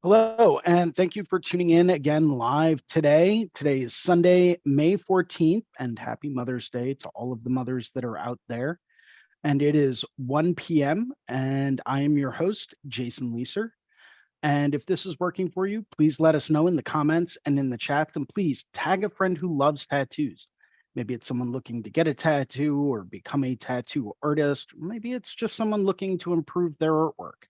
Hello, and thank you for tuning in again live today. Today is Sunday, May 14th, and happy Mother's Day to all of the mothers that are out there. And it is 1 p.m., and I am your host, Jason Leeser. And if this is working for you, please let us know in the comments and in the chat. And please tag a friend who loves tattoos. Maybe it's someone looking to get a tattoo or become a tattoo artist. Maybe it's just someone looking to improve their artwork.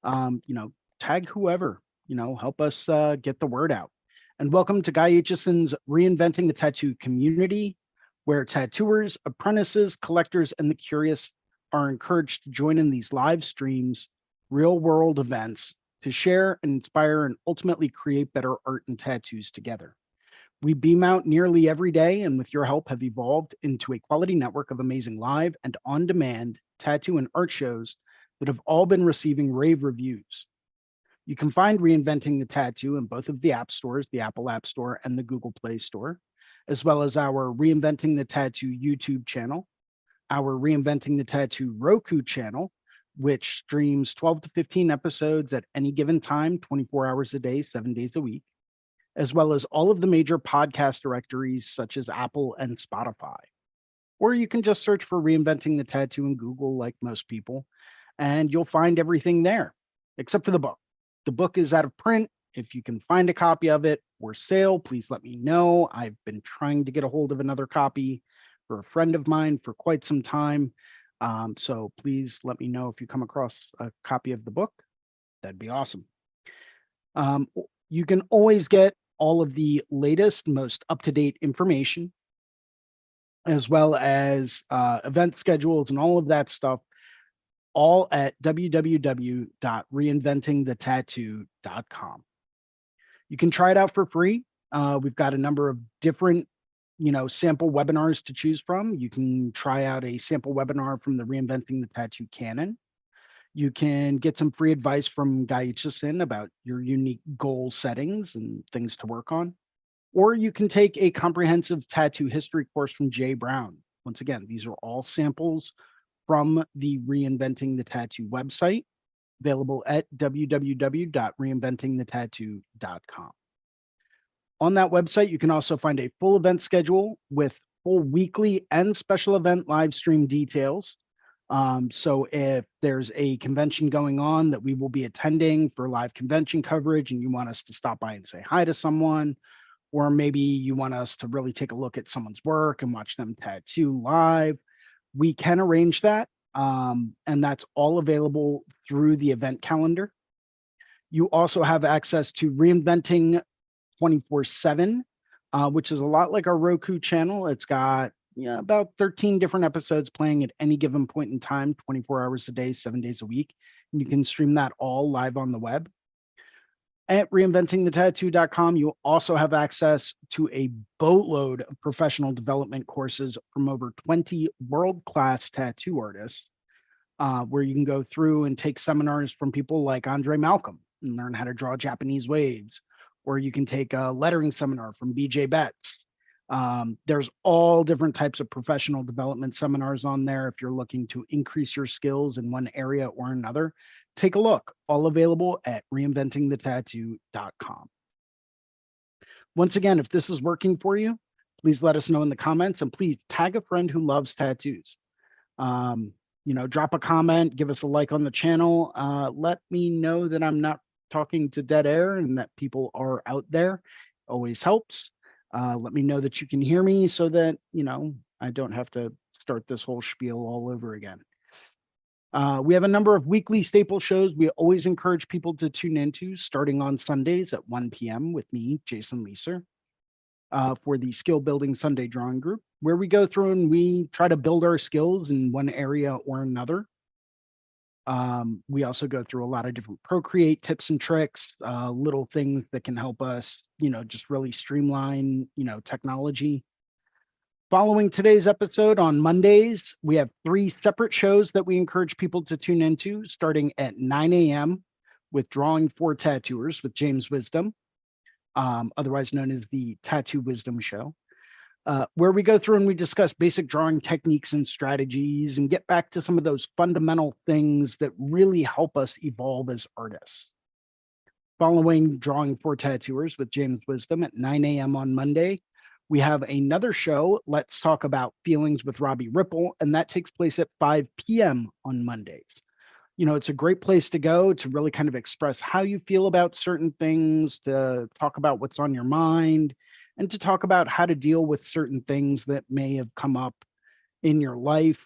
um, you know, Tag whoever, help us get the word out. And welcome to Guy Aitchison's Reinventing the Tattoo Community, where tattooers, apprentices, collectors, and the curious are encouraged to join in these live streams, real world events to share and inspire and ultimately create better art and tattoos together. We beam out nearly every day and with your help have evolved into a quality network of amazing live and on-demand tattoo and art shows that have all been receiving rave reviews. You can find Reinventing the Tattoo in both of the app stores, the Apple App Store and the Google Play Store, as well as our Reinventing the Tattoo YouTube channel, our Reinventing the Tattoo Roku channel, which streams 12 to 15 episodes at any given time, 24 hours a day, 7 days a week, as well as all of the major podcast directories such as Apple and Spotify. Or you can just search for Reinventing the Tattoo in Google, like most people, and you'll find everything there, except for the book. The book is out of print. If you can find a copy of it for sale, please let me know. I've been trying to get a hold of another copy for a friend of mine for quite some time. So please let me know if you come across a copy of the book. That'd be awesome. Um, you can always get all of the latest, most up-to-date information, as well as event schedules and all of that stuff, all at www.reinventingthetattoo.com. You can try it out for free. We've got a number of different, sample webinars to choose from. You can try out a sample webinar from the Reinventing the Tattoo Canon. You can get some free advice from Guy Aitchison about your unique goal settings and things to work on. Or you can take a comprehensive tattoo history course from Jay Brown. Once again, these are all samples from the Reinventing the Tattoo website, available at www.reinventingthetattoo.com. On that website, you can also find a full event schedule with full weekly and special event live stream details. So if there's a convention going on that we will be attending for live convention coverage and you want us to stop by and say hi to someone, or maybe you want us to really take a look at someone's work and watch them tattoo live, we can arrange that. And that's all available through the event calendar. You also have access to Reinventing 24/7, which is a lot like our Roku channel. It's got about 13 different episodes playing at any given point in time, 24 hours a day, 7 days a week. And you can stream that all live on the web. At reinventingthetattoo.com, you also have access to a boatload of professional development courses from over 20 world-class tattoo artists, where you can go through and take seminars from people like Andre Malcolm and learn how to draw Japanese waves, or you can take a lettering seminar from BJ Betts. There's all different types of professional development seminars on there. If you're looking to increase your skills in one area or another, take a look. All available at reinventingthetattoo.com. Once again, if this is working for you, please let us know in the comments, and please tag a friend who loves tattoos. Drop a comment, give us a like on the channel. Let me know that I'm not talking to dead air and that people are out there. Always helps. Let me know that you can hear me so that, I don't have to start this whole spiel all over again. We have a number of weekly staple shows we always encourage people to tune into, starting on Sundays at 1 p.m. with me, Jason Leeser, for the Skill Building Sunday Drawing Group, where we go through and we try to build our skills in one area or another. We also go through a lot of different Procreate tips and tricks, little things that can help us, just really streamline, technology. Following today's episode on Mondays, we have 3 separate shows that we encourage people to tune into, starting at 9 a.m. with Drawing for Tattooers with James Wisdom, otherwise known as the Tattoo Wisdom Show, where we go through and we discuss basic drawing techniques and strategies and get back to some of those fundamental things that really help us evolve as artists. Following Drawing for Tattooers with James Wisdom at 9 a.m. on Monday, we have another show, Let's Talk About Feelings with Robbie Ripple, and that takes place at 5 p.m. on Mondays. It's a great place to go to really kind of express how you feel about certain things, to talk about what's on your mind, and to talk about how to deal with certain things that may have come up in your life.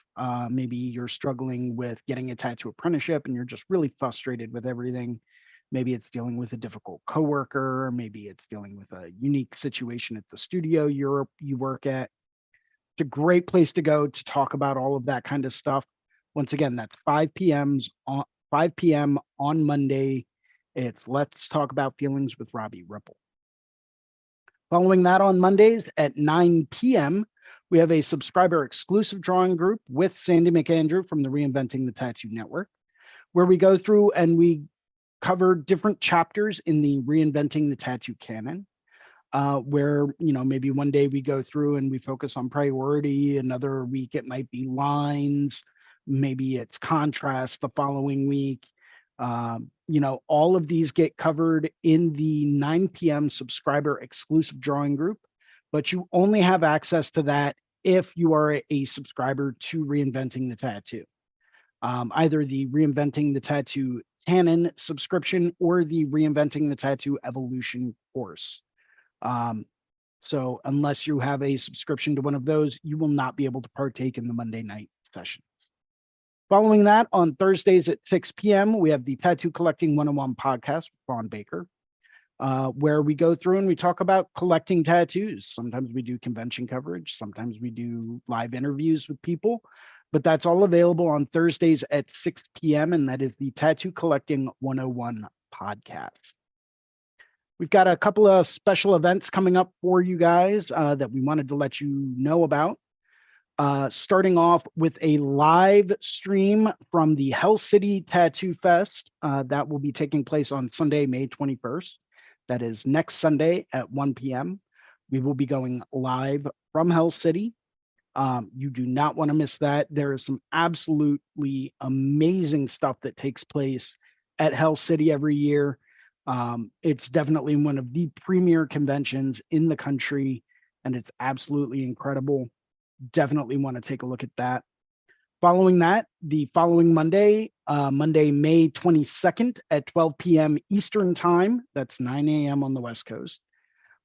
Maybe you're struggling with getting a tattoo apprenticeship and you're just really frustrated with everything. Maybe it's dealing with a difficult coworker. Maybe it's dealing with a unique situation at the studio you work at. It's a great place to go to talk about all of that kind of stuff. Once again, that's 5 p.m. on Monday. It's Let's Talk About Feelings with Robbie Ripple. Following that on Mondays at 9 p.m., we have a subscriber exclusive drawing group with Sandy McAndrew from the Reinventing the Tattoo Network, where we go through and we cover different chapters in the Reinventing the Tattoo canon, where, maybe one day we go through and we focus on priority, another week it might be lines, maybe it's contrast the following week. All of these get covered in the 9 p.m. subscriber exclusive drawing group, but you only have access to that if you are a subscriber to Reinventing the Tattoo. Either the Reinventing the Tattoo canon subscription or the Reinventing the Tattoo evolution course. So unless you have a subscription to one of those, you will not be able to partake in the Monday night sessions. Following that, on Thursdays at 6 p.m., we have the Tattoo Collecting 101 podcast with Vaughn Baker, where we go through and we talk about collecting tattoos. Sometimes we do convention coverage. Sometimes we do live interviews with people, but that's all available on Thursdays at 6 p.m. And that is the Tattoo Collecting 101 podcast. We've got a couple of special events coming up for you guys that we wanted to let you know about. Starting off with a live stream from the Hell City Tattoo Fest that will be taking place on Sunday, May 21st. That is next Sunday at 1 p.m. We will be going live from Hell City. You do not want to miss that. There is some absolutely amazing stuff that takes place at Hell City every year. It's definitely one of the premier conventions in the country, and it's absolutely incredible. Definitely want to take a look at that. Following that, the following Monday, Monday, May 22nd at 12 p.m. Eastern Time, that's 9 a.m. on the West Coast,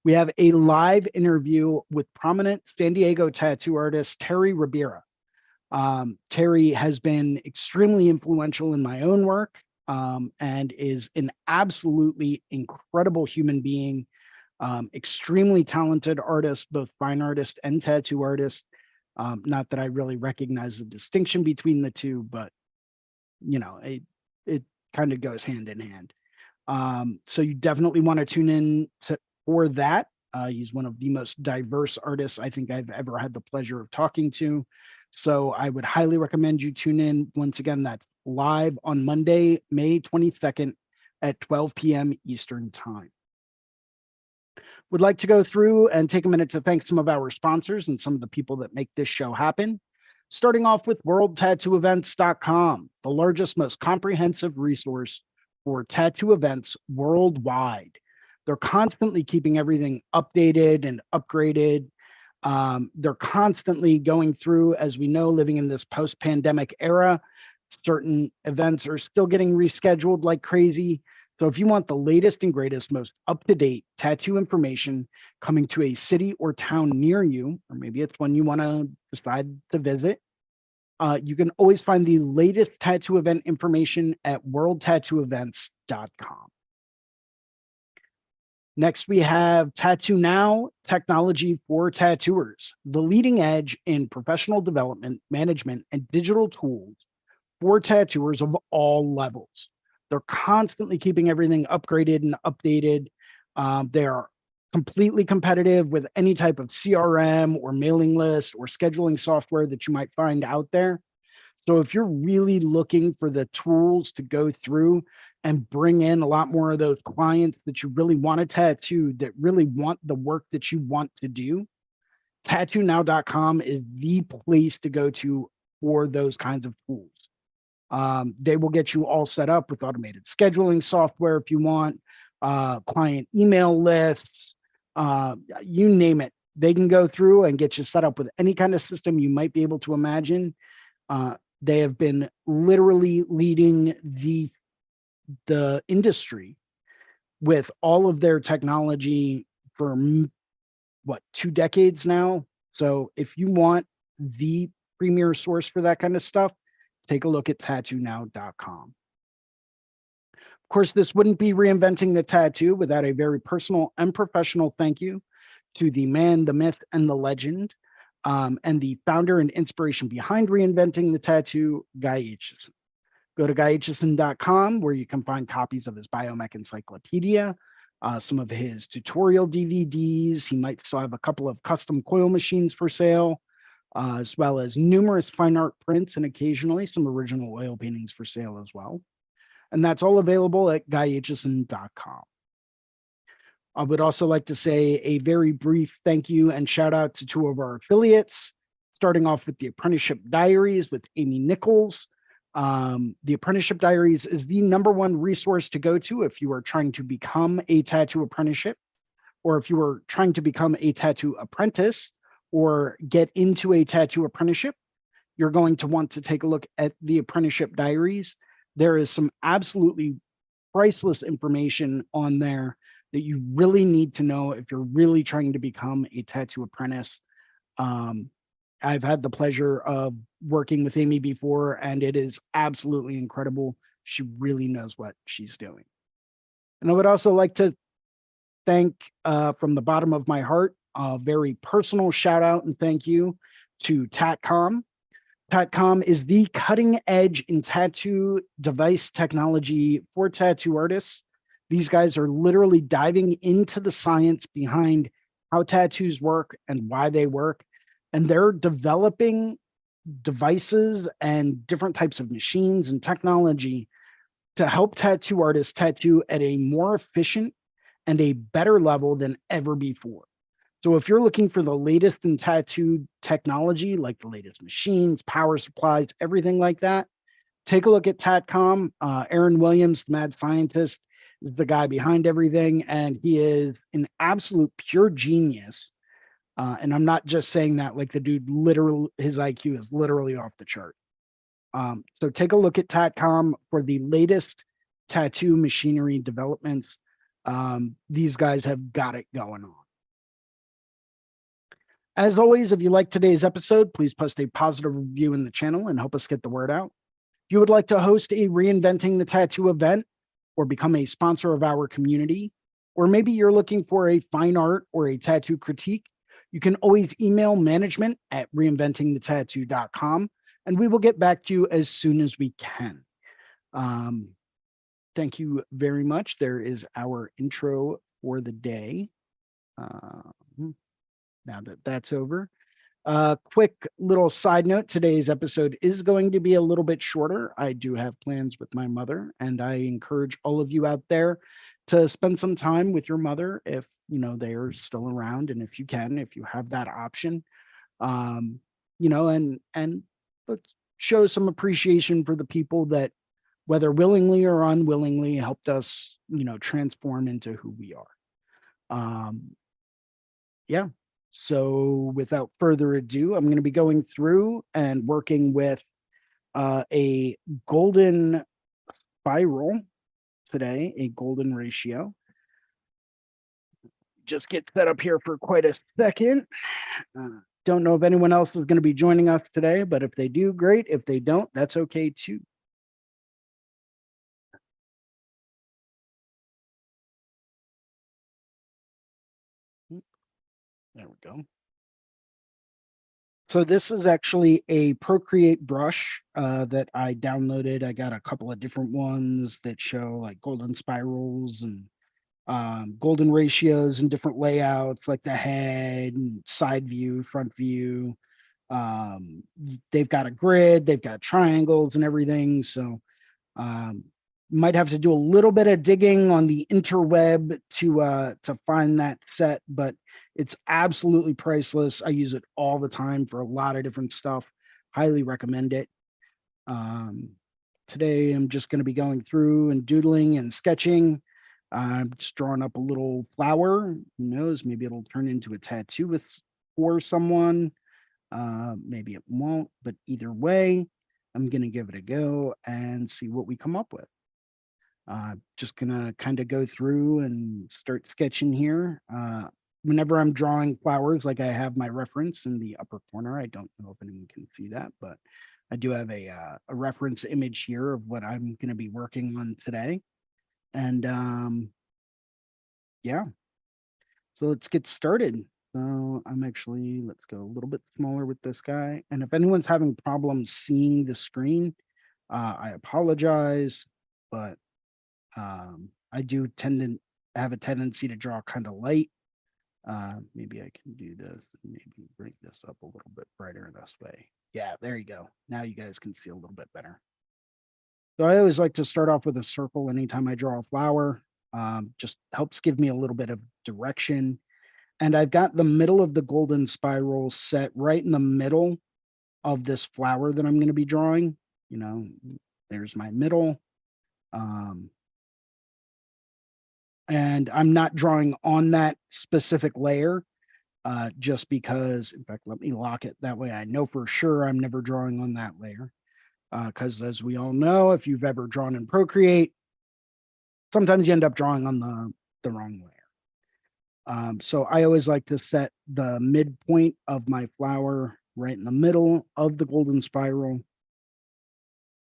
we have a live interview with prominent San Diego tattoo artist, Terry Ribera. Terry has been extremely influential in my own work and is an absolutely incredible human being, extremely talented artist, both fine artist and tattoo artist. Not that I really recognize the distinction between the two, but it kind of goes hand in hand. So you definitely want to tune in for that. He's one of the most diverse artists I think I've ever had the pleasure of talking to. So I would highly recommend you tune in. Once again, that's live on Monday, May 22nd at 12 p.m. Eastern Time. Would like to go through and take a minute to thank some of our sponsors and some of the people that make this show happen. Starting off with worldtattooevents.com, the largest, most comprehensive resource for tattoo events worldwide. They're constantly keeping everything updated and upgraded. They're constantly going through, as we know, living in this post-pandemic era. Certain events are still getting rescheduled like crazy. So if you want the latest and greatest, most up-to-date tattoo information coming to a city or town near you, or maybe it's one you want to decide to visit, you can always find the latest tattoo event information at worldtattooevents.com. Next, we have Tattoo Now, technology for tattooers, the leading edge in professional development, management, and digital tools for tattooers of all levels. They're constantly keeping everything upgraded and updated. They are completely competitive with any type of CRM or mailing list or scheduling software that you might find out there. So if you're really looking for the tools to go through and bring in a lot more of those clients that you really want to tattoo, that really want the work that you want to do, tattoonow.com is the place to go to for those kinds of tools. They will get you all set up with automated scheduling software if you want, client email lists, you name it. They can go through and get you set up with any kind of system you might be able to imagine. They have been literally leading the industry with all of their technology for what, 2 decades now. So if you want the premier source for that kind of stuff, take a look at tattoonow.com. Of course, this wouldn't be Reinventing the Tattoo without a very personal and professional thank you to the man, the myth, and the legend, and the founder and inspiration behind Reinventing the Tattoo, Guy Aitchison. Go to guyaitchison.com, where you can find copies of his Biomech Encyclopedia, some of his tutorial DVDs. He might still have a couple of custom coil machines for sale, as well as numerous fine art prints and occasionally some original oil paintings for sale as well. And that's all available at guyaitchison.com. I would also like to say a very brief thank you and shout out to 2 of our affiliates, starting off with the Apprenticeship Diaries with Amy Nichols. The Apprenticeship Diaries is the #1 resource to go to if you are trying to become a tattoo apprenticeship, or if you are trying to become a tattoo apprentice or get into a tattoo apprenticeship. You're going to want to take a look at the Apprenticeship Diaries. There is some absolutely priceless information on there that you really need to know if you're really trying to become a tattoo apprentice. I've had the pleasure of working with Amy before, and it is absolutely incredible. She really knows what she's doing. And I would also like to thank, from the bottom of my heart, a very personal shout out and thank you to Tatcom. Tatcom is the cutting edge in tattoo device technology for tattoo artists. These guys are literally diving into the science behind how tattoos work and why they work. And they're developing devices and different types of machines and technology to help tattoo artists tattoo at a more efficient and a better level than ever before. So if you're looking for the latest in tattoo technology, like the latest machines, power supplies, everything like that, take a look at Tatcom. Aaron Williams, the mad scientist, is the guy behind everything, and he is an absolute pure genius. And I'm not just saying that, like, the dude literally, his IQ is literally off the chart. So take a look at Tatcom for the latest tattoo machinery developments. These guys have got it going on. As always, if you like today's episode, please post a positive review in the channel and help us get the word out. If you would like to host a Reinventing the Tattoo event or become a sponsor of our community, or maybe you're looking for a fine art or a tattoo critique, you can always email management at reinventingthetattoo.com, and we will get back to you as soon as we can. Thank you very much. There is our intro for the day. Now that that's over, quick little side note, today's episode is going to be a little bit shorter. I do have plans with my mother, and I encourage all of you out there to spend some time with your mother if they are still around, and if you can, if you have that option, and let's show some appreciation for the people that, whether willingly or unwillingly, helped us transform into who we are. Yeah. So without further ado, I'm going to be going through and working with a golden spiral today, a golden ratio. Just get set up here for quite a second. Don't know if anyone else is going to be joining us today, but if they do, great. If they don't, that's okay too. There we go. So this is actually a Procreate brush that I downloaded. I got a couple of different ones that show like golden spirals and golden ratios and different layouts, like the head and side view, front view. They've got a grid, they've got triangles and everything. So might have to do a little bit of digging on the interweb to find that set, but it's absolutely priceless. I use it all the time for a lot of different stuff. Highly recommend it. Today I'm just going to be going through and doodling and sketching. I'm just drawing up a little flower. Who knows? Maybe it'll turn into a tattoo for someone. Maybe it won't, but either way, I'm gonna give it a go and see what we come up with. Just gonna kind of go through and start sketching here. Whenever I'm drawing flowers, like I have my reference in the upper corner. I don't know if anyone can see that, but I do have a reference image here of what I'm gonna be working on today. And yeah, so let's get started. So let's go a little bit smaller with this guy. And if anyone's having problems seeing the screen, I apologize, but I do tend to have a tendency to draw kind of light. Maybe I can do this, maybe bring this up a little bit brighter this way. Yeah, there you go. Now you guys can see a little bit better. So I always like to start off with a circle anytime I draw a flower. Just helps give me a little bit of direction. And I've got the middle of the golden spiral set right in the middle of this flower that I'm going to be drawing. You know, there's my middle. Um, and I'm not drawing on that specific layer just because, in fact, let me lock it. That way I know for sure I'm never drawing on that layer. Because as we all know, if you've ever drawn in Procreate, sometimes you end up drawing on the wrong layer. So I always like to set the midpoint of my flower right in the middle of the golden spiral.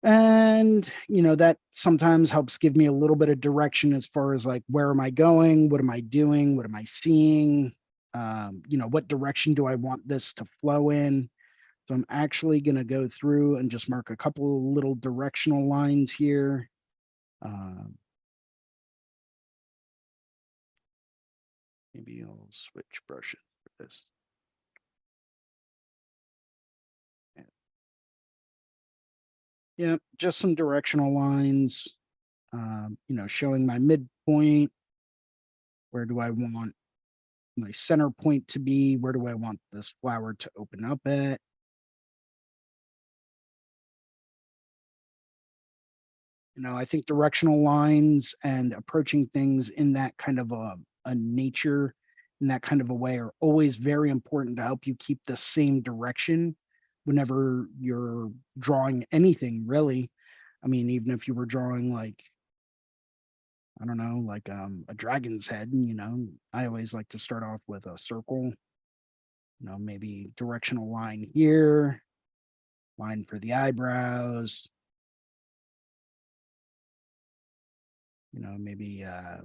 And, that sometimes helps give me a little bit of direction as far as like, where am I going? What am I doing? What am I seeing? What direction do I want this to flow in? So I'm actually going to go through and just mark a couple of little directional lines here. Maybe I'll switch brushes for this. Yeah, just some directional lines, showing my midpoint. Where do I want my center point to be? Where do I want this flower to open up at? I think directional lines and approaching things in that kind of a nature, in that kind of a way, are always very important to help you keep the same direction whenever you're drawing anything, really. I mean, even if you were drawing like, I don't know, like a dragon's head, I always like to start off with a circle, maybe directional line here, line for the eyebrows, maybe a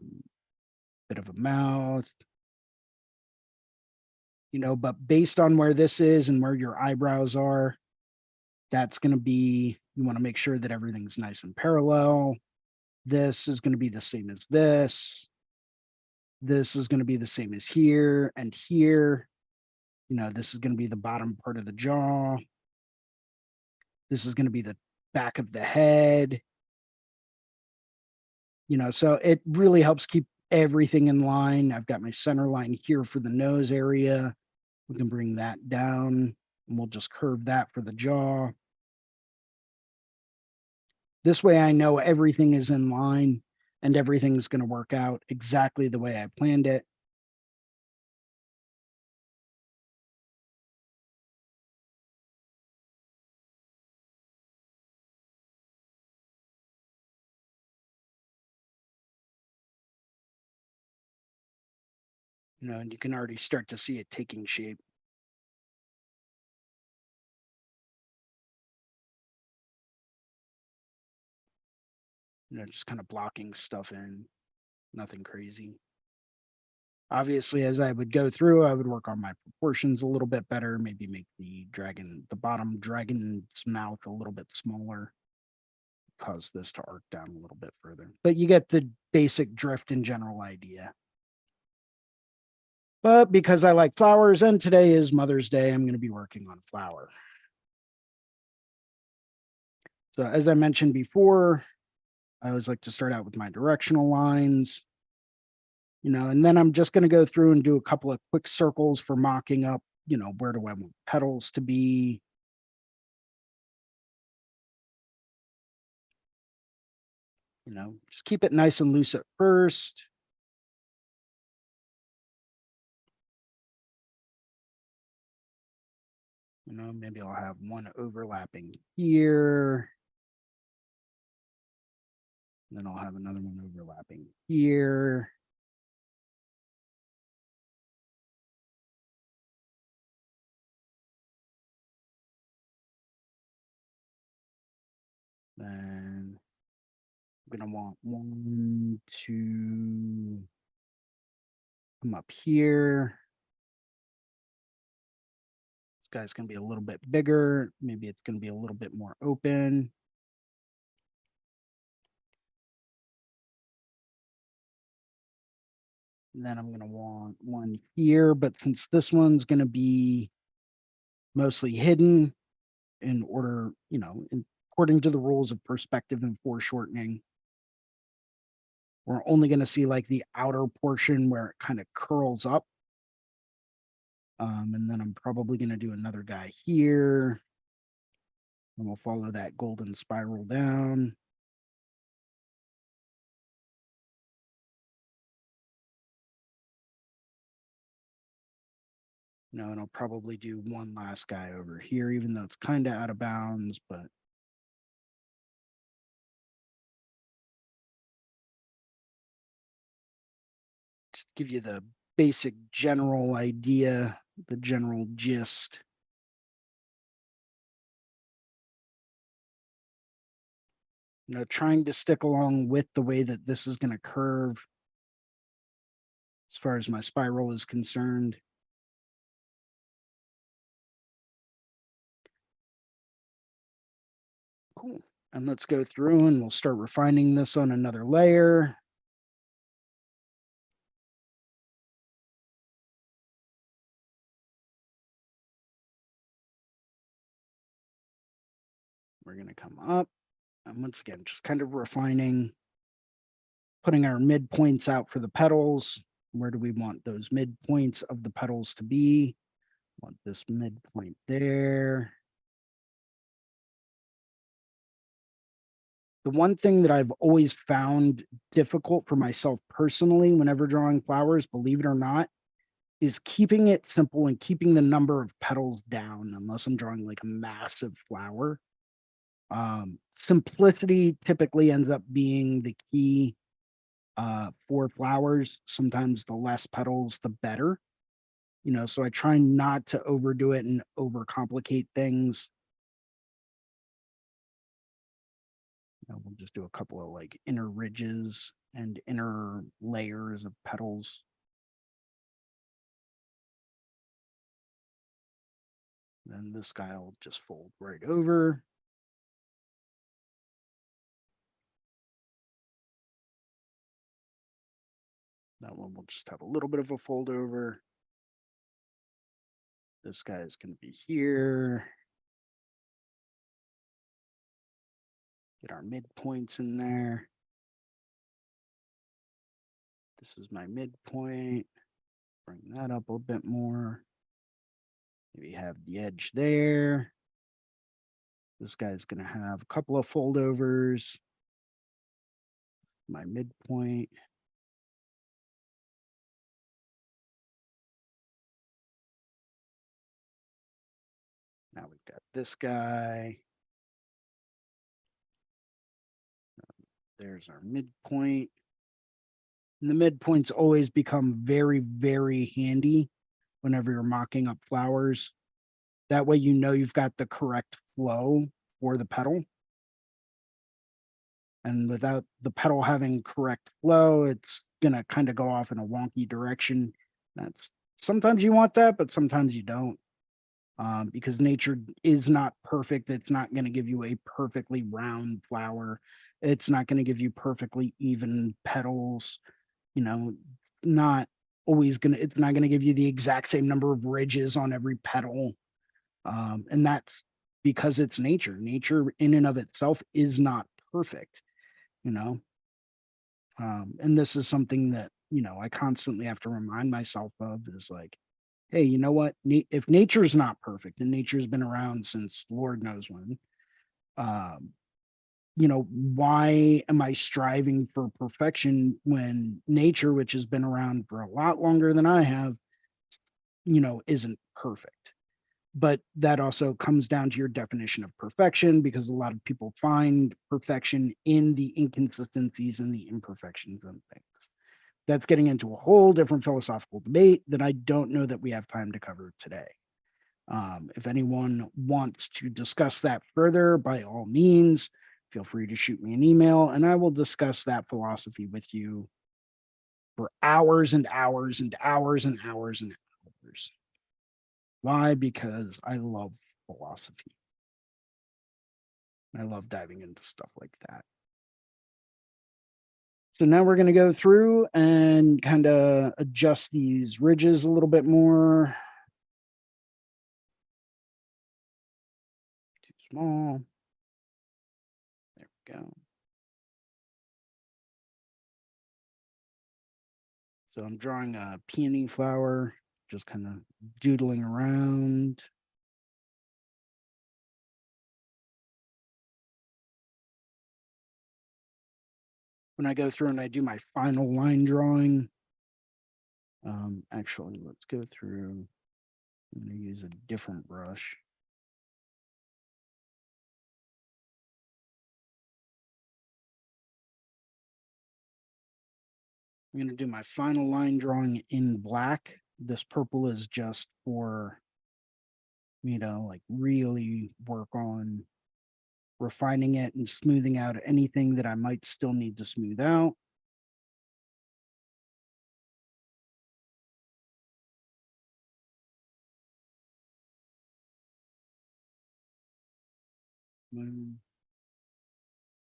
bit of a mouth, but based on where this is and where your eyebrows are, that's going to be, you want to make sure that everything's nice and parallel. This is going to be the same as this. This is going to be the same as here and here. This is going to be the bottom part of the jaw. This is going to be the back of the head. So it really helps keep everything in line. I've got my center line here for the nose area. We can bring that down and we'll just curve that for the jaw. This way I know everything is in line and everything's going to work out exactly the way I planned it. And you can already start to see it taking shape. Just kind of blocking stuff in, nothing crazy. Obviously, as I would go through, I would work on my proportions a little bit better, maybe make the bottom dragon's mouth a little bit smaller, cause this to arc down a little bit further. But you get the basic drift and general idea. But because I like flowers and today is Mother's Day, I'm going to be working on flower. So as I mentioned before, I always like to start out with my directional lines, and then I'm just going to go through and do a couple of quick circles for mocking up, where do I want petals to be? Just keep it nice and loose at first. Maybe I'll have one overlapping here. Then I'll have another one overlapping here. Then I'm going to want one to come up here. This guy's going to be a little bit bigger. Maybe it's going to be a little bit more open. And then I'm going to want one here, but since this one's going to be mostly hidden in order, according to the rules of perspective and foreshortening, we're only going to see like the outer portion where it kind of curls up. And then I'm probably going to do another guy here. And we'll follow that golden spiral down. And I'll probably do one last guy over here, even though it's kind of out of bounds, but just give you the basic general idea, the general gist. Trying to stick along with the way that this is going to curve as far as my spiral is concerned. Cool. And let's go through and we'll start refining this on another layer. We're going to come up and once again, just kind of refining, putting our midpoints out for the petals. Where do we want those midpoints of the petals to be? Want this midpoint there. The one thing that I've always found difficult for myself personally, whenever drawing flowers, believe it or not, is keeping it simple and keeping the number of petals down, unless I'm drawing like a massive flower. Simplicity typically ends up being the key for flowers. Sometimes the less petals, the better. So I try not to overdo it and overcomplicate things. We'll just do a couple of like inner ridges and inner layers of petals. Then this guy will just fold right over. That one will just have a little bit of a fold over. This guy is going to be here. Get our midpoints in there. This is my midpoint. Bring that up a bit more. Maybe have the edge there. This guy's going to have a couple of foldovers. My midpoint. Now we've got this guy. There's our midpoint. And the midpoints always become very, very handy whenever you're mocking up flowers. That way you've got the correct flow for the petal. And without the petal having correct flow, it's going to kind of go off in a wonky direction. Sometimes you want that, but sometimes you don't. Because nature is not perfect. It's not going to give you a perfectly round flower. It's not going to give you perfectly even petals. Not always it's not going to give you the exact same number of ridges on every petal. And that's because it's nature. Nature in and of itself is not perfect, and this is something that, I constantly have to remind myself of is like, hey, you know what? If nature's not perfect and nature's been around since Lord knows when, why am I striving for perfection when nature, which has been around for a lot longer than I have, isn't perfect? But that also comes down to your definition of perfection, because a lot of people find perfection in the inconsistencies and the imperfections and things. That's getting into a whole different philosophical debate that I don't know that we have time to cover today. If anyone wants to discuss that further, by all means, feel free to shoot me an email and I will discuss that philosophy with you for hours and hours and hours and hours and hours. Why? Because I love philosophy. I love diving into stuff like that. So now we're going to go through and kind of adjust these ridges a little bit more. Too small. There we go. So I'm drawing a peony flower, just kind of doodling around. When I go through and I do my final line drawing, actually, let's go through. I'm going to use a different brush. I'm going to do my final line drawing in black. This purple is just for, like really work on refining it and smoothing out anything that I might still need to smooth out.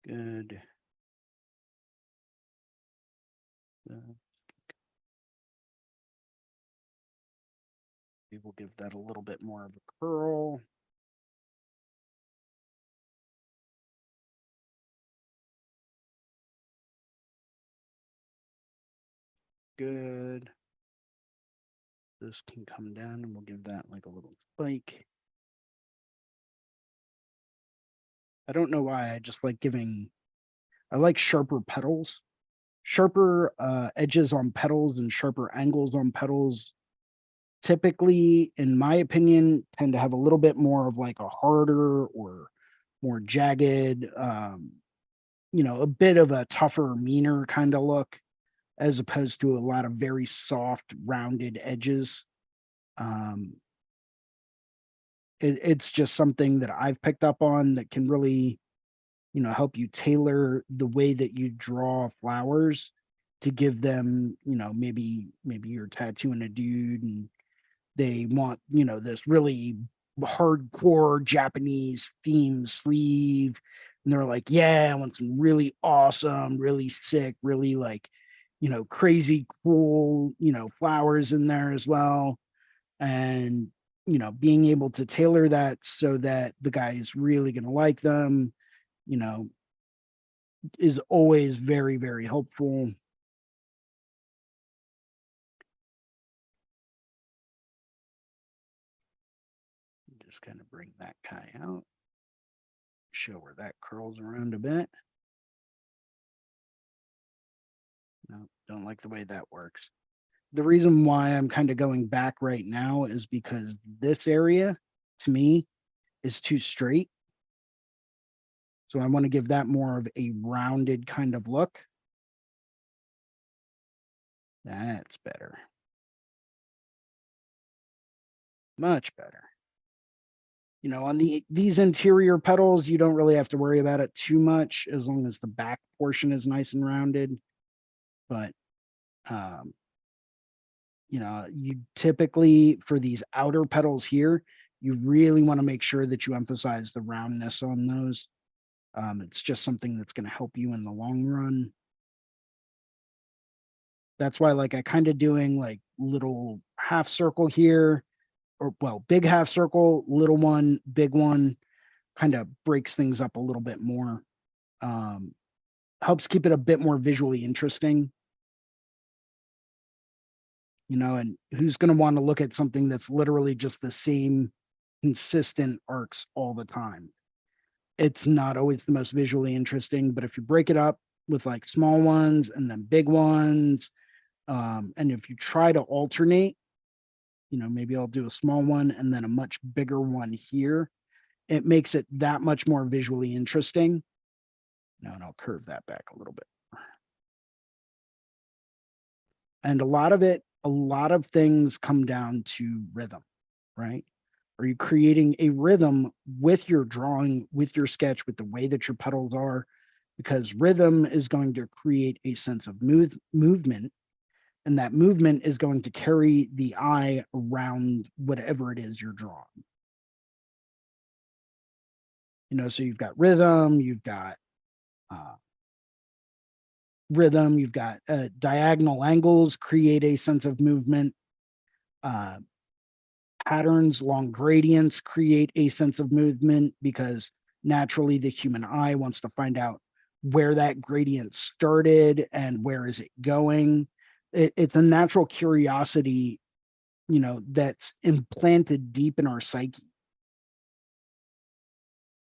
Good. We will give that a little bit more of a curl. Good. This can come down and we'll give that like a little spike. I don't know why, I just like I like sharper petals. Sharper edges on petals and sharper angles on petals typically, in my opinion, tend to have a little bit more of like a harder or more jagged, a bit of a tougher, meaner kind of look, as opposed to a lot of very soft, rounded edges. Um, it's just something that I've picked up on that can really, help you tailor the way that you draw flowers to give them, maybe you're tattooing a dude and they want, this really hardcore Japanese theme sleeve. And they're like, yeah, I want some really awesome, really sick, really like, crazy cool, flowers in there as well. And, being able to tailor that so that the guy is really going to like them, you know, is always very, very helpful. Just kind of bring that guy out, show where that curls around a bit. No, don't like the way that works. The reason why I'm kind of going back right now is because this area, to me, is too straight. So I want to give that more of a rounded kind of look. That's better. Much better. On these interior petals, you don't really have to worry about it too much as long as the back portion is nice and rounded. But you typically, for these outer petals here, you really want to make sure that you emphasize the roundness on those. It's just something that's going to help you in the long run. That's why, like, I kind of doing like little half circle here, or well, big half circle, little one, big one, kind of breaks things up a little bit more. Helps keep it a bit more visually interesting. And who's going to want to look at something that's literally just the same consistent arcs all the time? it's not always the most visually interesting, but if you break it up with like small ones and then big ones, and if you try to alternate, maybe I'll do a small one and then a much bigger one here, it makes it that much more visually interesting. Now, and I'll curve that back a little bit. And a lot of things come down to rhythm, right? Are you creating a rhythm with your drawing, with your sketch, with the way that your petals are? Because rhythm is going to create a sense of movement, and that movement is going to carry the eye around whatever it is you're drawing. So you've got uh, you've got diagonal angles create a sense of movement. Uh, Patterns, long gradients create a sense of movement because naturally the human eye wants to find out where that gradient started and where is it going. It's a natural curiosity, that's implanted deep in our psyche,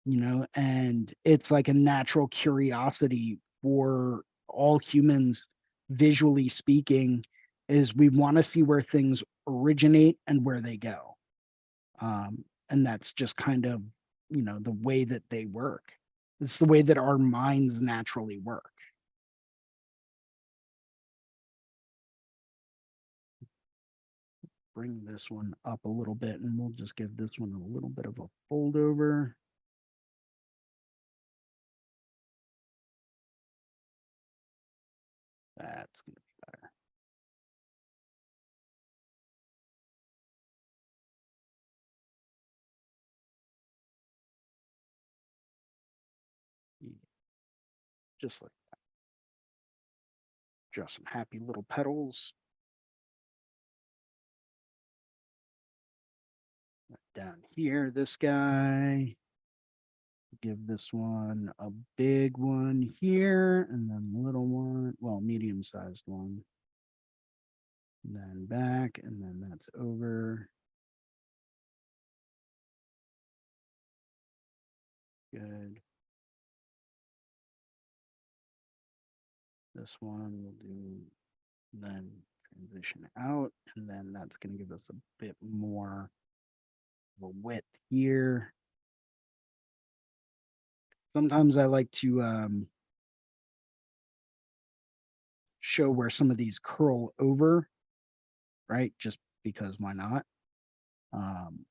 and it's like a natural curiosity for all humans, visually speaking, is we want to see where things originate and where they go. And that's just kind of, the way that they work. It's the way that our minds naturally work. Bring this one up a little bit and we'll just give this one a little bit of a fold over. That's going to be better. Yeah, just like that. Draw some happy little petals. Down here, this guy. Give this one a big one here, and then a little one, well, medium-sized one. And then back, and then that's over. Good. This one we'll do, then transition out, and then that's going to give us a bit more of a width here. Sometimes I like to show where some of these curl over, right? Just because why not?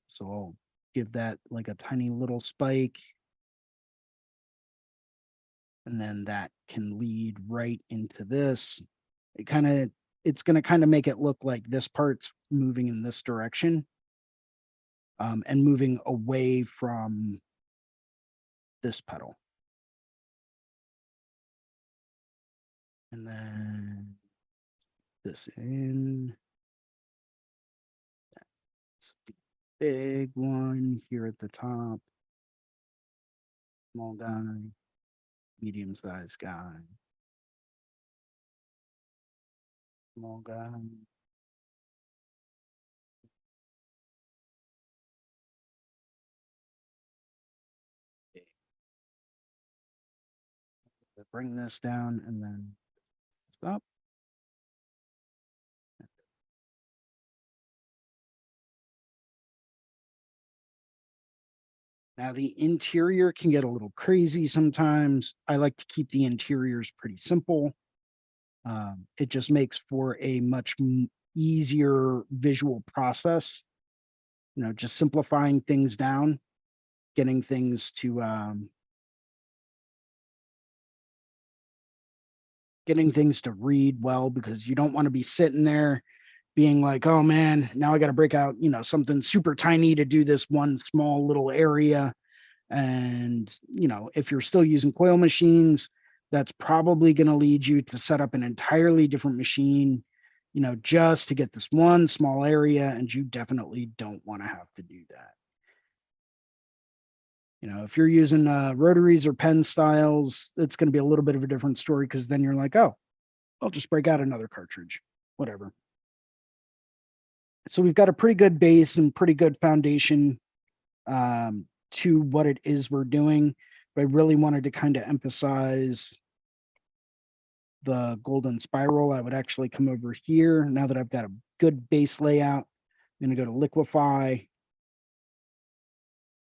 So I'll give that like a tiny little spike, and then that can lead right into this. It's going to kind of make it look like this part's moving in this direction, and moving away from this petal. And then this in. That's the big one here at the top. Small guy, medium-sized guy, small guy. Bring this down and then stop. Now the interior can get a little crazy sometimes. I like to keep the interiors pretty simple. It just makes for a much easier visual process. Just simplifying things down, getting things to read well, because you don't want to be sitting there being like, oh man, now I got to break out, something super tiny to do this one small little area. And, if you're still using coil machines, that's probably going to lead you to set up an entirely different machine, just to get this one small area. And you definitely don't want to have to do that. If you're using rotaries or pen styles, it's going to be a little bit of a different story, because then you're like, oh, I'll just break out another cartridge, whatever. So we've got a pretty good base and pretty good foundation to what it is we're doing. If I really wanted to kind of emphasize the golden spiral, I would actually come over here. Now that I've got a good base layout, I'm going to go to liquefy.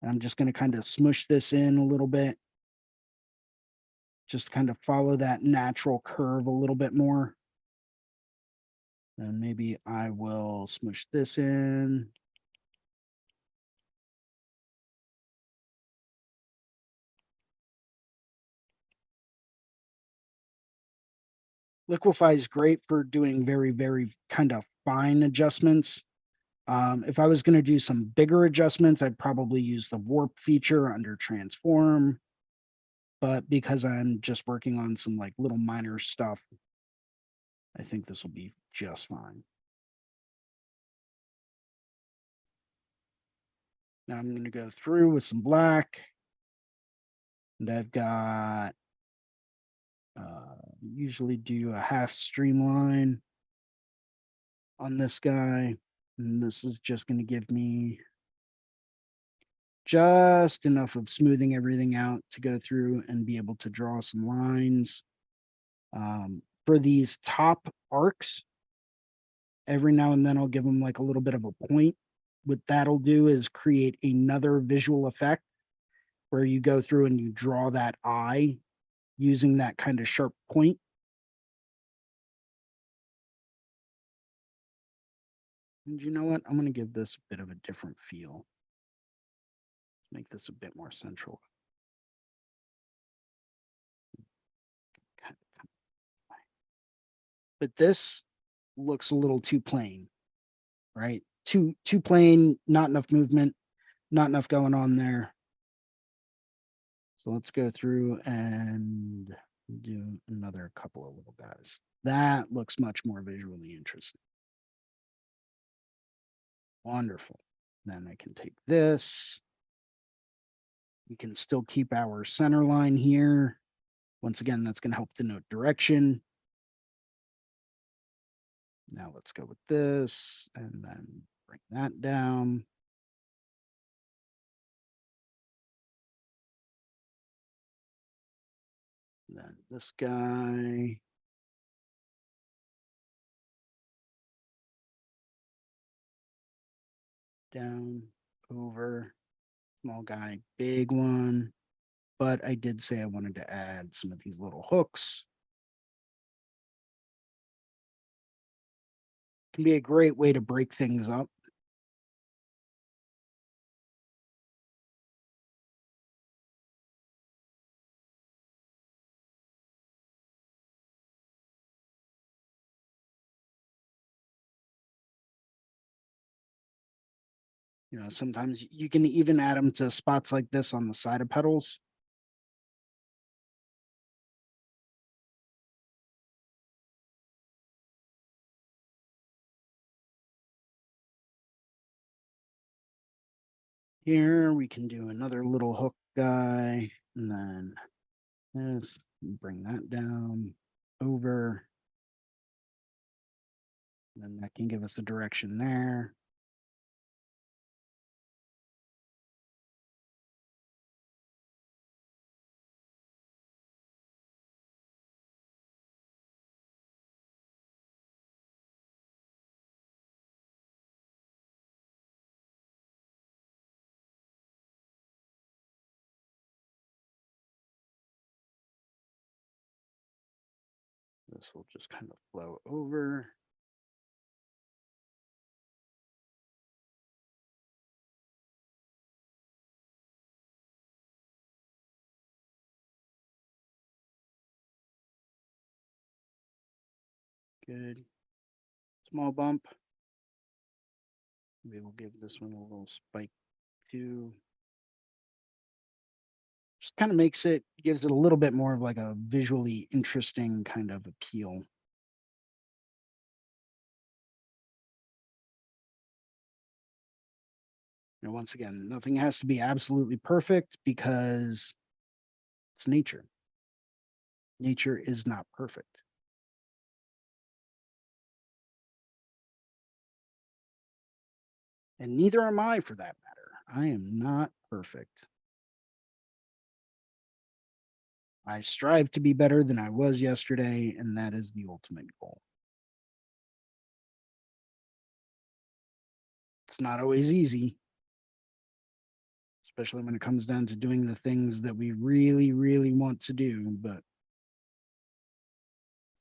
I'm just going to kind of smush this in a little bit. Just kind of follow that natural curve a little bit more. And maybe I will smush this in. Liquify is great for doing very, very kind of fine adjustments. If I was going to do some bigger adjustments, I'd probably use the warp feature under transform. But because I'm just working on some like little minor stuff, I think this will be just fine. Now I'm going to go through with some black. And I've got, usually do a half streamline on this guy. And this is just going to give me just enough of smoothing everything out to go through and be able to draw some lines. For these top arcs, every now and then I'll give them like a little bit of a point. What that'll do is create another visual effect where you go through and you draw that eye using that kind of sharp point. And you know what? I'm going to give this a bit of a different feel. Make this a bit more central. But this looks a little too plain, right? Too plain, not enough movement, not enough going on there. So let's go through and do another couple of little guys. That looks much more visually interesting. Wonderful. Then I can take this. We can still keep our center line here. Once again, that's going to help denote direction. Now let's go with this and then bring that down. Then this guy. Down, over, small guy, big one. But I did say I wanted to add some of these little hooks. Can be a great way to break things up. You know, sometimes you can even add them to spots like this on the side of petals. Here we can do another little hook guy, and then this, bring that down, over. And then that can give us a direction there. This will just kind of flow over. Good. Small bump. Maybe we'll give this one a little spike too. Just kind of makes it, gives it a little bit more of like a visually interesting kind of appeal. And once again, nothing has to be absolutely perfect because it's nature. Nature is not perfect. And neither am I for that matter. I am not perfect. I strive to be better than I was yesterday, and that is the ultimate goal. It's not always easy, especially when it comes down to doing the things that we really, really want to do. But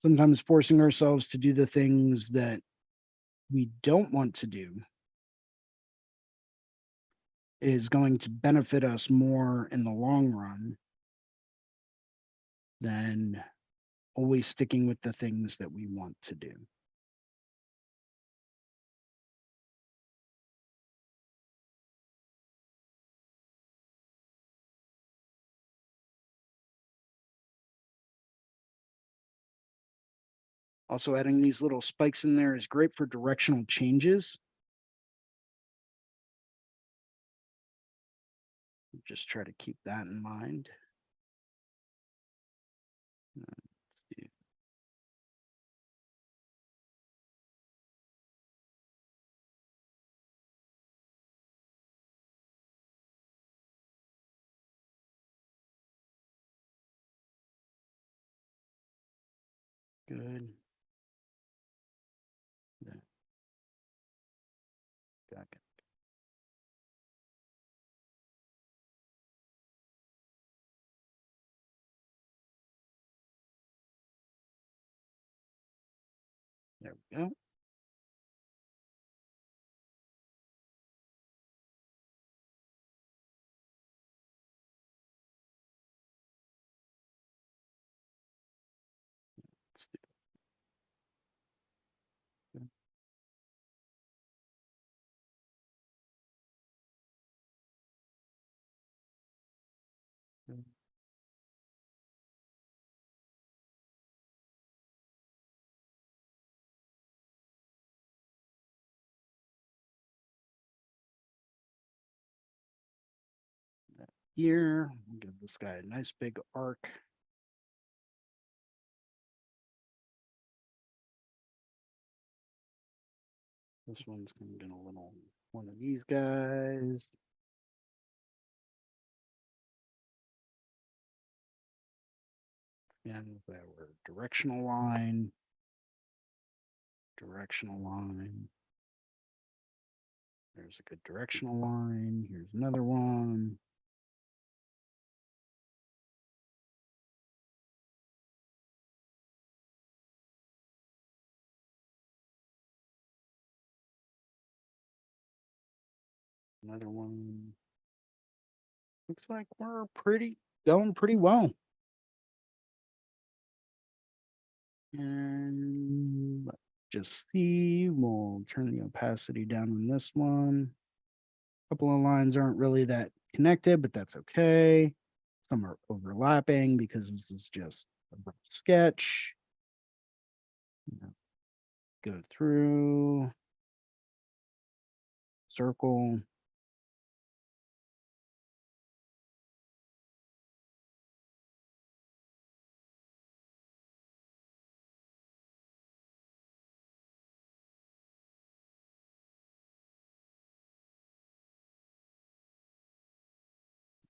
sometimes forcing ourselves to do the things that we don't want to do is going to benefit us more in the long run than always sticking with the things that we want to do. Also, adding these little spikes in there is great for directional changes. Just try to keep that in mind. Let's see. Good. Yeah, got it. There we go. Let's do it. Good. Here, we'll give this guy a nice big arc. This one's going to get a little one of these guys. And if that were directional line, directional line. There's a good directional line. Here's another one. Another one. Looks like we're going pretty well. And let's just see. We'll turn the opacity down on this one. A couple of lines aren't really that connected, but that's okay. Some are overlapping because this is just a rough sketch. Go through, circle.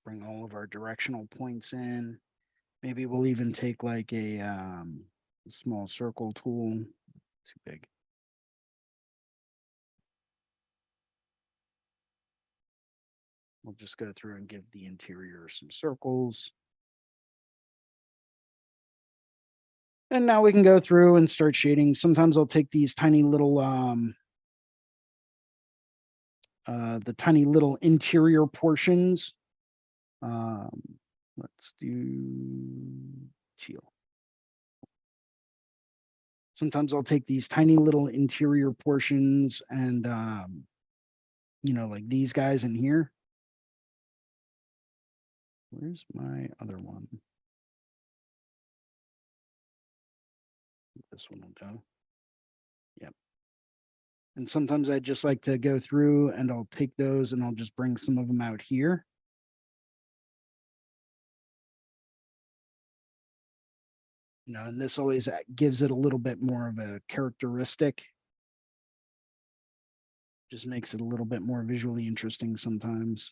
Bring all of our directional points in. Maybe we'll even take like a small circle tool. Too big. We'll just go through and give the interior some circles. And now we can go through and start shading. Sometimes I'll take these tiny little the tiny little interior portions. Let's do teal. Sometimes I'll take these tiny little interior portions and like these guys in here. Where's my other one? This one will go. Yep. And sometimes I just like to go through and I'll take those and I'll just bring some of them out here. And this always gives it a little bit more of a characteristic. Just makes it a little bit more visually interesting sometimes.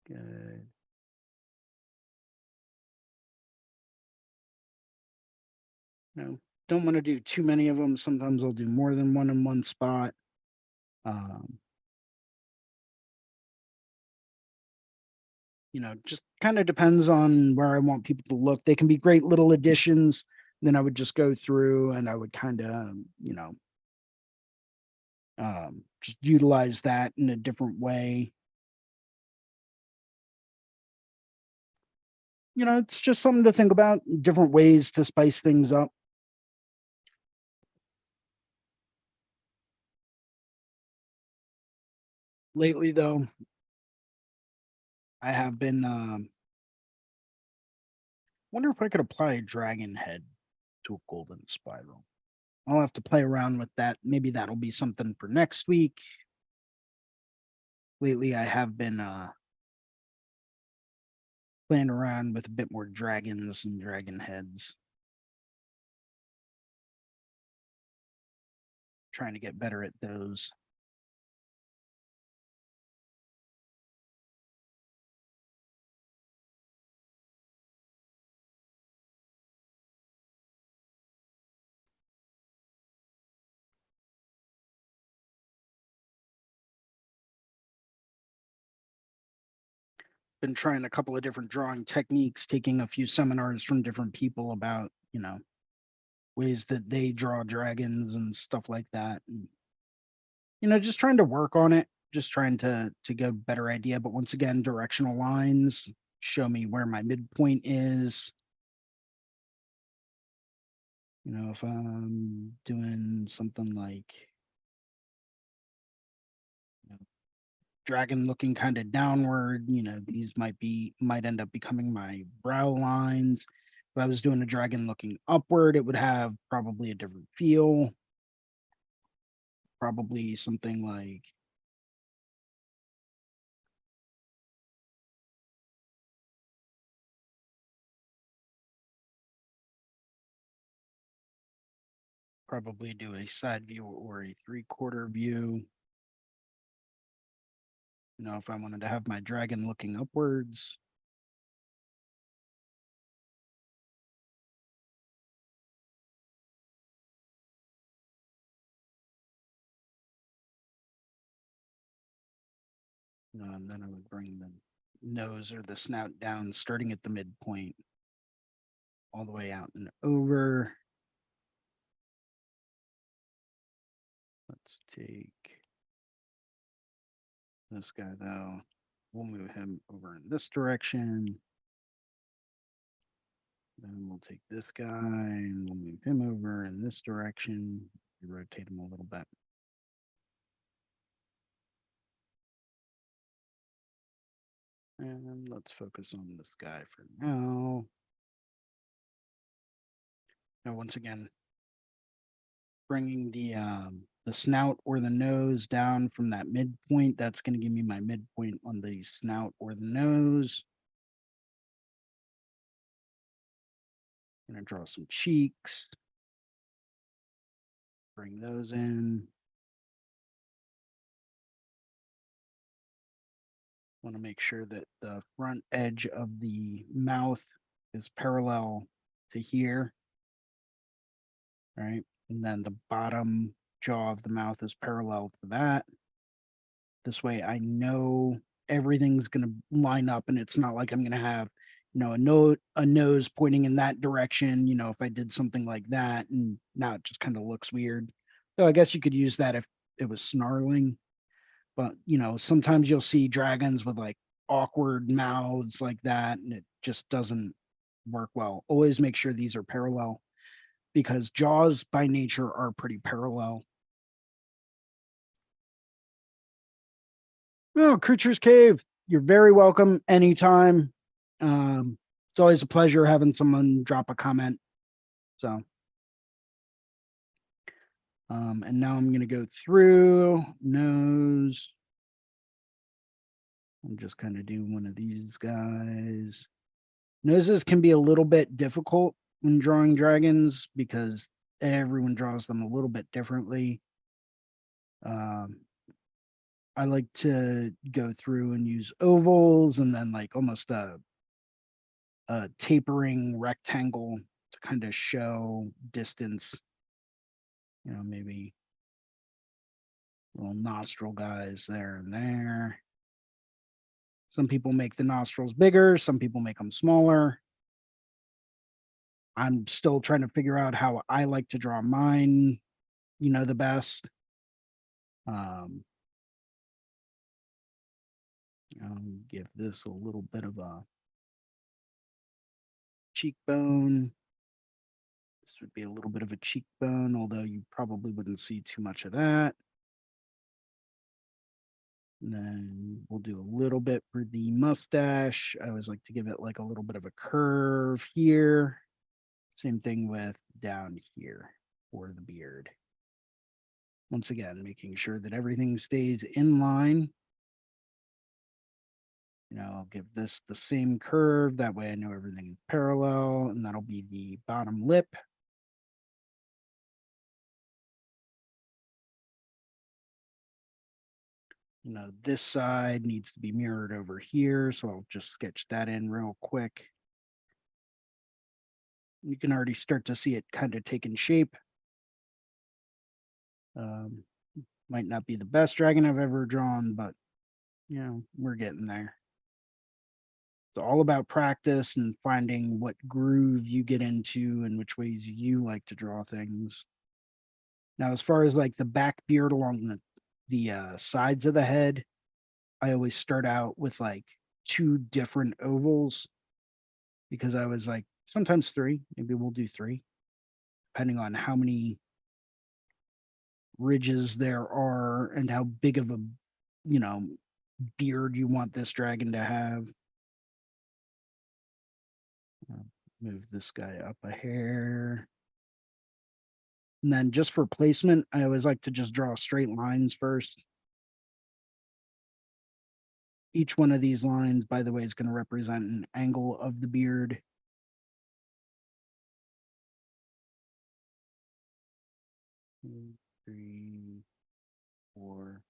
Good. No, don't want to do too many of them. Sometimes I'll do more than one in one spot. Um, just kind of depends on where I want people to look. They can be great little additions. Then I would just go through and I would kind of, just utilize that in a different way. It's just something to think about, different ways to spice things up. Lately, though, I have been, wonder if I could apply a dragon head to a golden spiral. I'll have to play around with that. Maybe that'll be something for next week. Lately, I have been playing around with a bit more dragons and dragon heads, trying to get better at those. Been trying a couple of different drawing techniques, taking a few seminars from different people about, ways that they draw dragons and stuff like that. And, just trying to work on it, just trying to get a better idea. But once again, directional lines show me where my midpoint is. If I'm doing something like, you know, dragon looking kind of downward, these might end up becoming my brow lines. If I was doing a dragon looking upward, it would have probably a different feel. Probably something like, probably do a side view or a 3/4 view. If I wanted to have my dragon looking upwards. And then I would bring the nose or the snout down, starting at the midpoint, all the way out and over. Let's take this guy, though. We'll move him over in this direction. Then we'll take this guy and we'll move him over in this direction. Rotate him a little bit. And let's focus on this guy for now. Now, once again, bringing the snout or the nose down from that midpoint, that's going to give me my midpoint on the snout or the nose. I'm going to draw some cheeks. Bring those in. Want to make sure that the front edge of the mouth is parallel to here. Right. And then the bottom jaw of the mouth is parallel to that. This way I know everything's going to line up and it's not like I'm going to have, a nose pointing in that direction, if I did something like that, and now it just kind of looks weird. So I guess you could use that if it was snarling. But, sometimes you'll see dragons with like awkward mouths like that, and it just doesn't work well. Always make sure these are parallel because jaws by nature are pretty parallel. Oh, Creatures Cave, you're very welcome anytime. It's always a pleasure having someone drop a comment. So, and now I'm going to go through nose. I'm just kind of do one of these guys. Noses can be a little bit difficult when drawing dragons because everyone draws them a little bit differently. I like to go through and use ovals and then like almost a tapering rectangle to kind of show distance, maybe little nostril guys there and there. Some people make the nostrils bigger, some people make them smaller. I'm still trying to figure out how I like to draw mine, the best. Um, I'll give this a little bit of a cheekbone. This would be a little bit of a cheekbone, although you probably wouldn't see too much of that. And then we'll do a little bit for the mustache. I always like to give it like a little bit of a curve here. Same thing with down here for the beard. Once again, making sure that everything stays in line. I'll give this the same curve. That way I know everything is parallel, and that'll be the bottom lip. This side needs to be mirrored over here, so I'll just sketch that in real quick. You can already start to see it kind of taking shape. Might not be the best dragon I've ever drawn, but we're getting there. It's all about practice and finding what groove you get into and which ways you like to draw things. Now, as far as like the back beard along the sides of the head, I always start out with like 2 different ovals because I was like, sometimes 3, maybe we'll do 3, depending on how many ridges there are and how big of a, you know, beard you want this dragon to have. Move this guy up a hair. And then just for placement, I always like to just draw straight lines first. Each one of these lines, by the way, is going to represent an angle of the beard. 2, 3, 4.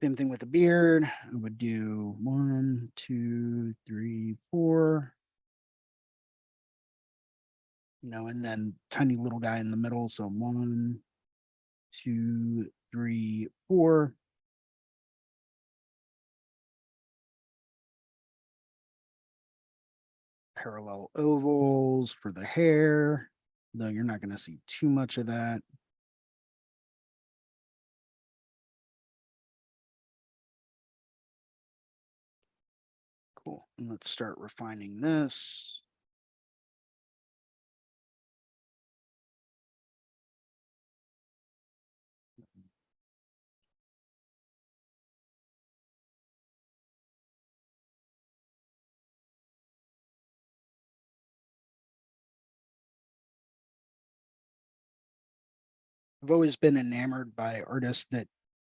Same thing with the beard. I would do 1, 2, 3, 4. And then tiny little guy in the middle. So 1, 2, 3, 4. Parallel ovals for the hair, though you're not going to see too much of that. Cool. And let's start refining this. I've always been enamored by artists that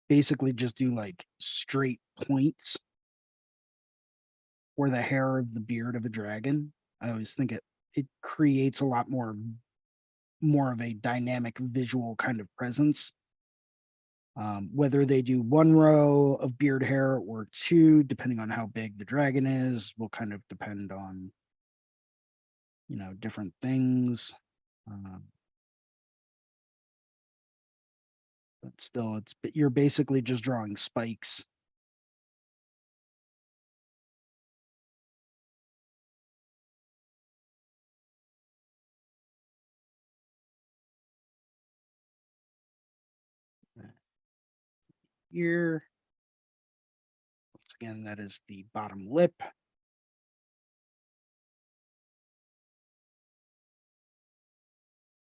basically just do like straight points for the hair of the beard of a dragon. I always think it creates a lot more of a dynamic visual kind of presence. Whether they do 1 row of beard hair or 2, depending on how big the dragon is, will kind of depend on different things. But still, you're basically just drawing spikes. Here, once again, that is the bottom lip.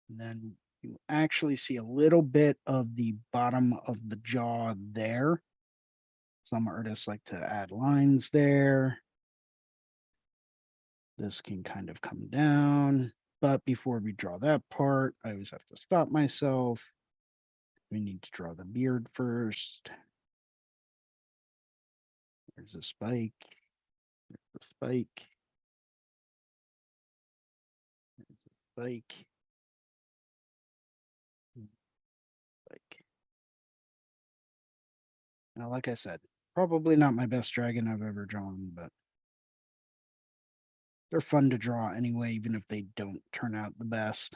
And then you actually see a little bit of the bottom of the jaw there. Some artists like to add lines there. This can kind of come down. But before we draw that part, I always have to stop myself. We need to draw the beard first. There's a spike. There's a spike. There's a spike. Spike. Now, like I said, probably not my best dragon I've ever drawn, but they're fun to draw anyway, even if they don't turn out the best.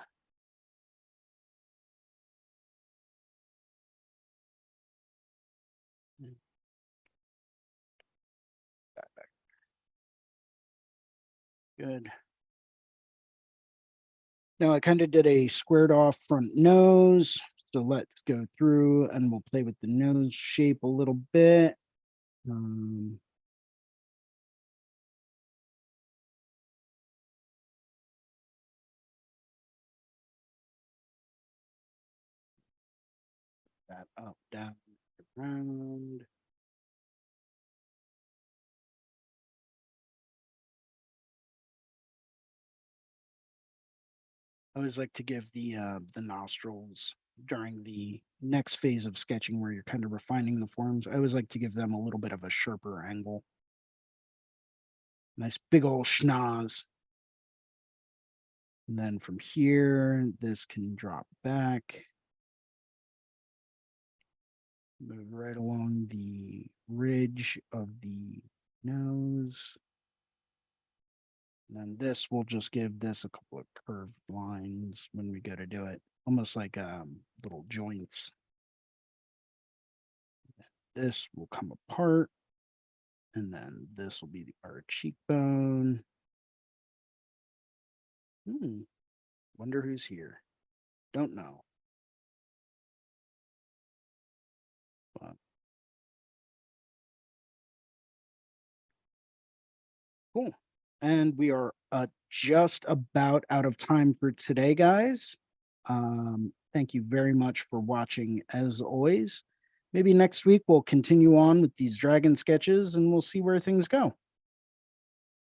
Good. Now I kind of did a squared off front nose. So let's go through and we'll play with the nose shape a little bit. That up, down, around. I always like to give the nostrils during the next phase of sketching where you're kind of refining the forms. I always like to give them a little bit of a sharper angle. Nice big old schnoz. And then from here, this can drop back. Move right along the ridge of the nose. And then this, we'll just give this a couple of curved lines when we go to do it, almost like little joints. This will come apart, and then this will be our cheekbone. Wonder who's here. Don't know. But cool. And we are just about out of time for today, guys. Thank you very much for watching as always. Maybe next week we'll continue on with these dragon sketches and we'll see where things go.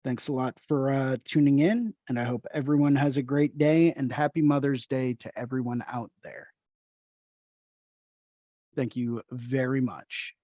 Thanks a lot for tuning in, and I hope everyone has a great day and happy Mother's Day to everyone out there. Thank you very much.